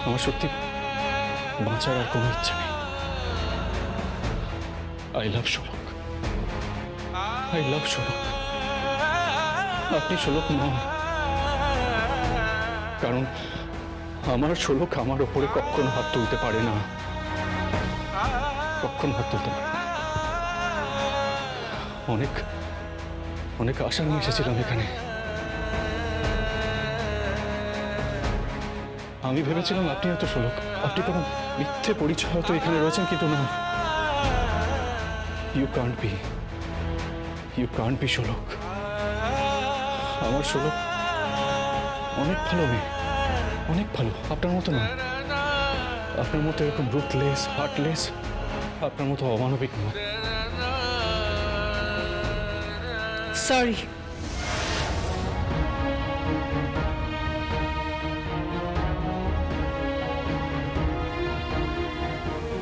আমার সত্যি বাঁচার আর কোনো ইচ্ছা নেই। I love Sholok, I love Sholok. আপনি শোলক নন, কারণ আমার শোলক আমার ওপরে কখনো হাত তুলতে পারে না, কখনো হাত তুলতে পারে না। অনেক অনেক আশা নিয়ে এসেছিলাম এখানে। আমি ভেবেছিলাম আপনি হয়তো শোলক, আপনি কোনো মিথ্যে পরিচয় হয়তো এখানে রয়েছেন, কিন্তু না, ইউ কান্ট বি শোলক। আমার শোলক অনেক ভালো মেয়ে, অনেক ভালো, আপনার মতো নয়। আপনার মতো এরকম রুথলেস, হার্টলেস, আপনার মতো অমানবিক নয়। Sorry,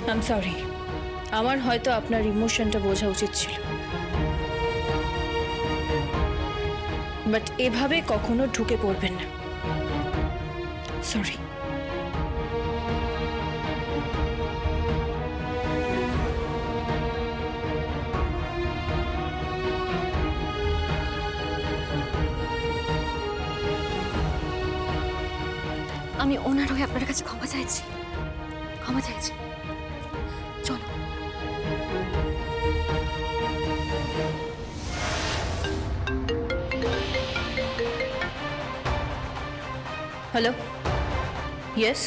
I am sorry. আমার হয়তো আপনার ইমোশনটা বোঝা উচিত ছিল, বাট এভাবে কখনো ঢুকে পড়বেন না। সরি। আমি ওনার হয়ে আপনার কাছে ক্ষমা চাইছি, ক্ষমা চাইছি। চলো। Hello, yes.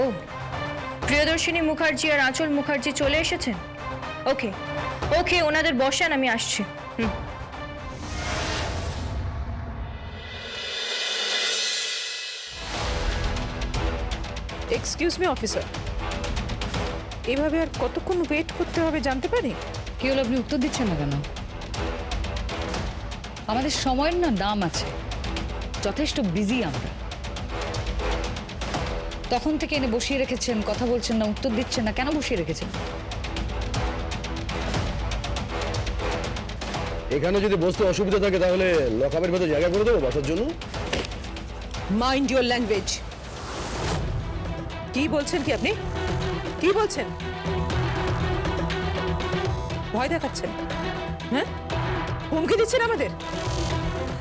ও, প্রিয়দর্শিনী মুখার্জি আর আঁচল মুখার্জি চলে এসেছেন? ওকে ওকে, ওনাদের বসান, আমি আসছি। এক্সকিউজ মি অফিসার, এভাবে আর কতক্ষণ ওয়েট করতে হবে জানতে পারি? কি হলো, আপনি উত্তর দিচ্ছেন না কেন? আমাদের সময়ের না দাম আছে, যথেষ্ট বিজি আমরা। তখন থেকে এনে বসিয়ে রেখেছেন, কথা বলছেন না, উত্তর দিচ্ছেন না, কেন বসিয়ে রেখেছেন? এখানে যদি বসতে অসুবিধা থাকে তাহলে লকআপের ভেতর জায়গা করে দেবো বসার জন্য। Mind your language. কি বলছেন কি আপনি? কি বলছেন? ভয় দেখাচ্ছেন? হ্যাঁ, হুমকি দিচ্ছেন আমাদের?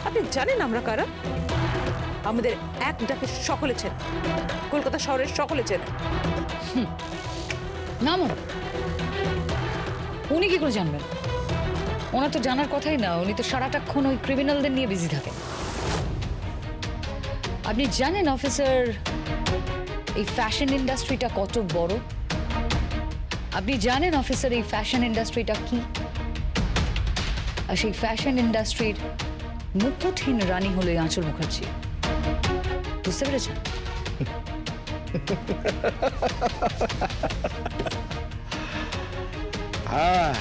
আপনি জানেন আমরা কারা? আমাদের এক ডাকে সকলে চেনে, কলকাতা শহরের সকলে চেনে। নামো। উনি কি করে জানবেন? ওনার তো জানার কথাই না, উনি তো সারাটাক্ষণ ওই ক্রিমিনালদের নিয়ে বিজি থাকেন। আপনি জানেন অফিসার, এই ফ্যাশন ইন্ডাস্ট্রিটা কত বড়? আপনি জানেন অফিসার, এই ফ্যাশন ইন্ডাস্ট্রিটা কি? আর সেই ফ্যাশন ইন্ডাস্ট্রির মুকুটহীন রানী হলো এই আঁচল মুখার্জি। বুঝতে পেরেছেন? হ্যাঁ,